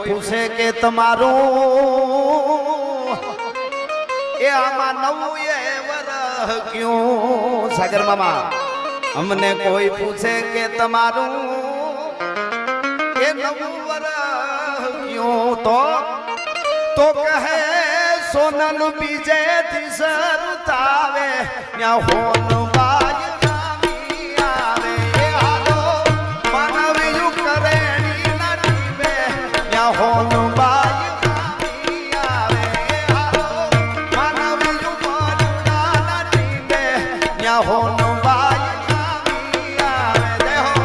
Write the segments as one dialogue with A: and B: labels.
A: પૂછે કે તમારું એ આમાં નવું એ વરહ ક્યું સાગર મામા અમને કોઈ પૂછે કે તમારું એ નવું વરહ ક્યું તો કહે સોનલ બીજે થી સરતાવે ન્યા હોન બાજ રામી આવે એ હાલો માનવ્યું કરેણી ના ટીમે ન્યા હોન બાજ રામી આવે એ હાલો માનવ્યું મોડુડા ના ટીમે ન્યા હોન બાજ રામી આવે જય હો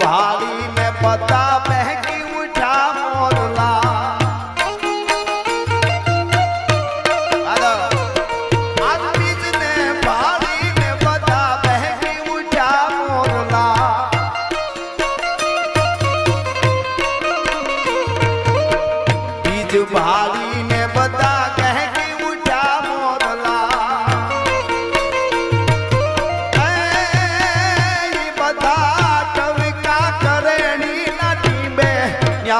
A: भाली में पता बहकी उठा मोरला आज बीज ने भाली में पता बहकी उठा मोरला बीज भाली ने बता कहकी उठा मोरला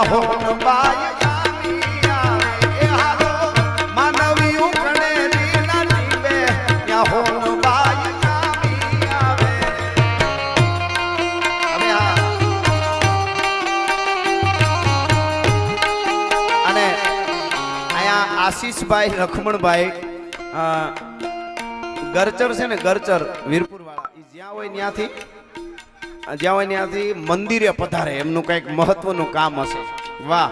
A: होन बाई रामी आवे ए हालो मानव्યું ગણેરી ના ટીમે યા હોન બાઈ રામી આવે હવે આ અને આયા આશીષભાઈ લખમણભાઈ ગરચર છે ને ગરચર વીરપુર વાળા ઈ જ્યાં હોય ત્યાંથી મંદિરે પધારે એમનું કઈક મહત્વનું કામ હશે વાહ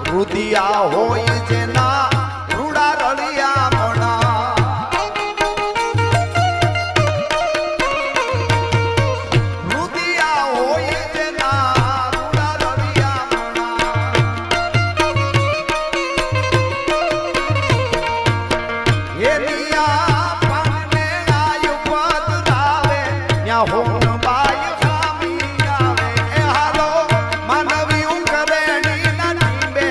A: રુદિયા હોય જેના હોન બાઈ રામી આવે એ હાલો માનવ્યું કરેણી ના ટીમે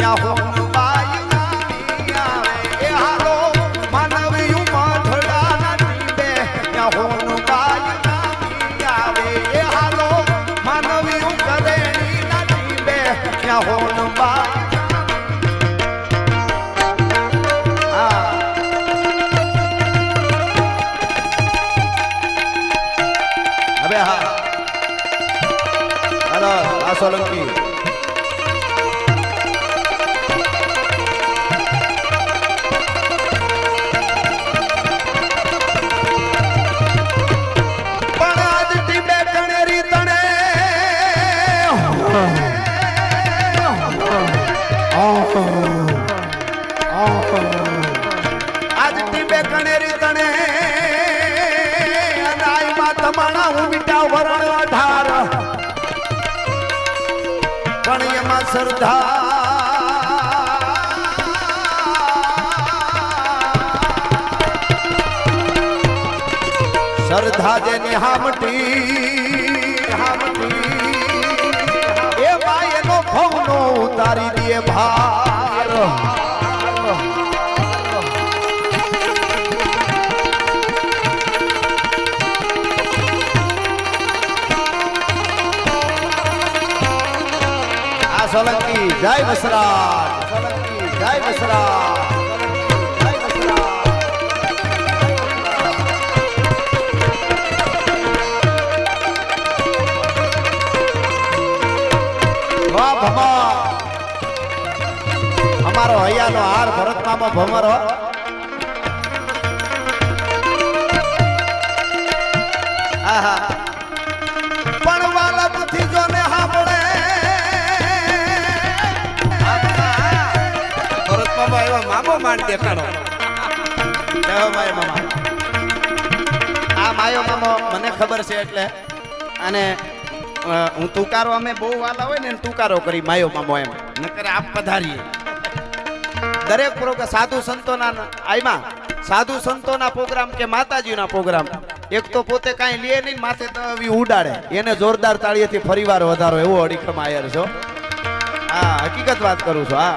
A: યા હોન બાઈ રામી આવે એ હાલો માનવ્યું મઢડા ના ટીમે યા હોન બાઈ રામી આવે એ હાલો માનવ્યું કરેણી ના ટીમે યા હોન બાઈ સોલંકી પણ આજ ટીમે કણેરી તણે આજ ટીમે કણેરી તણે અનાઈમાં તમાણા હું મીઠા વરણ અઢાર પણ એમાં શ્રદ્ધા જેની હામટી એ માયનો ભવનો ઉતારી દે ભાર સોલંકી જય વસરાજ સોલંકી જય વસરાજ વાહ ભમર અમારો હૈયાનો હાર ભરતમામાં ભમર પણ વાલા બુદ્ધિ જોને સાંભળે
B: ભરત મામા એવા મામો માંડ દેખાડો.
A: જય માય મામા. આ માયો મામો મને ખબર છે એટલે અને હું તુકારો અમે બહુ વાલા હોય ને તુકારો કરી માયો મામો એમ નકર આપ પધારીએ દરેક પ્રોગ્રામ સાધુ સંતોના આયમાં સાધુ સંતોના પ્રોગ્રામ કે માતાજીના પ્રોગ્રામ એક તો પોતે કાંઈ લે નહીં માથે તવી ઉડાડે એને જોરદાર તાળીએથી ફરીવાર વધારો એવો અડીખમ આયર છો. હા હકીકત વાત કરું છું. હા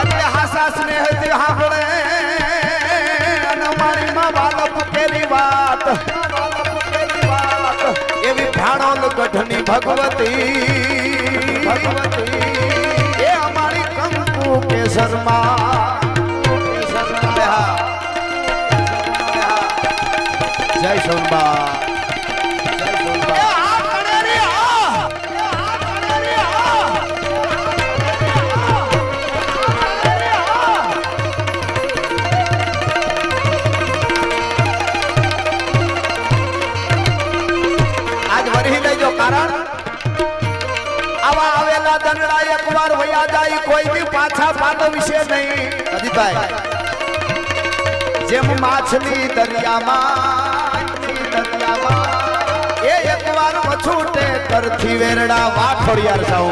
A: એટલે હાસા સ્નેહથી સાંભળે અને મારી માં વાલપ કેરી વાત એવી ભાણોલ ગઢની ભગવતી એ અમારી કંકુ કેસરમાં જય સોનબા જય સોનબા. આજ વરહી લેજો કારણ આવા આવેલા દંડડા એકવાર વયા જાય કોઈ બી પાછા પાદ વિશે નહીં. અદિતભાઈ જેમ માછલી દરિયામાં એ એકવાર વછૂટે તરથી વેરડા વાખોડિયાર સાઉ